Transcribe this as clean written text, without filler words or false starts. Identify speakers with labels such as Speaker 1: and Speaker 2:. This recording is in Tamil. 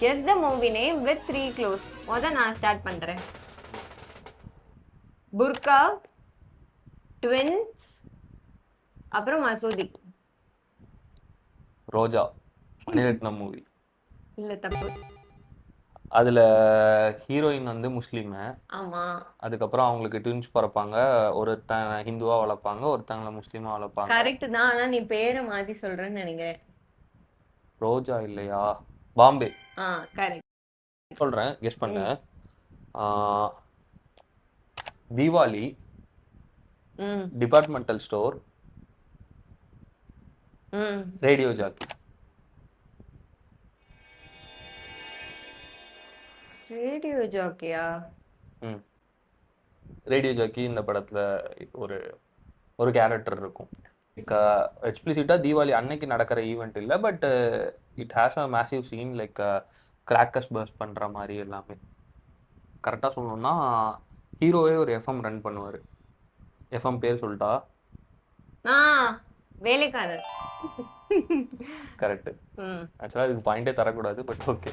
Speaker 1: Guess the movie name with 3 clues. நான் ஸ்டார்ட் பண்றேன். புர்கா, ட்வின்ஸ், அப்புறம் மசூதி.
Speaker 2: ரோஜா, மணிரத்னம் மூவி.
Speaker 1: இல்ல, தப்பு.
Speaker 2: அதுல ஹீரோயின் வந்து முஸ்லீம்.
Speaker 1: ஆமா.
Speaker 2: அதுக்கப்புறம் அவங்களுக்கு ட்வின்ஸ் பிறப்பாங்க. ஒருத்தன் ஹிந்துவா வளர்ப்பாங்க, ஒருத்தங்களை முஸ்லீமா வளர்ப்பாங்க.
Speaker 1: கரெக்ட் தான், ஆனா நீ பேரை மாத்தி சொல்றேன்னு நினைக்கிறேன்.
Speaker 2: ரோஜா இல்லையா? பாம்பே.
Speaker 1: கரெக்ட்.
Speaker 2: சொல்றேன், கெஸ் பண்ண. Deepavali, departmental store, radio jockey.
Speaker 1: Radio ஜாக்கியா?
Speaker 2: ரேடியோ ஜாக்கி இந்த படத்துல ஒரு ஒரு கேரக்டர் இருக்கும். எக்ஸ்பிளிசிட்டா தீபாவளி அன்னைக்கு நடக்கிற ஈவெண்ட் இல்லை, but it has a massive scene, like crackers burst பண்ற மாதிரி எல்லாமே. கரெக்டா சொல்லணும்னா ஹீரோவே ஒரு எஃப்எம் ரன் பண்ணுவாரு. எஃப்எம் பேர் சொல்லிட்டா?
Speaker 1: வேலைக்காரர்.
Speaker 2: கரெக்ட். ஆக்சுவலா இதுக்கு பாயிண்டே தரக்கூடாது, பட் ஓகே.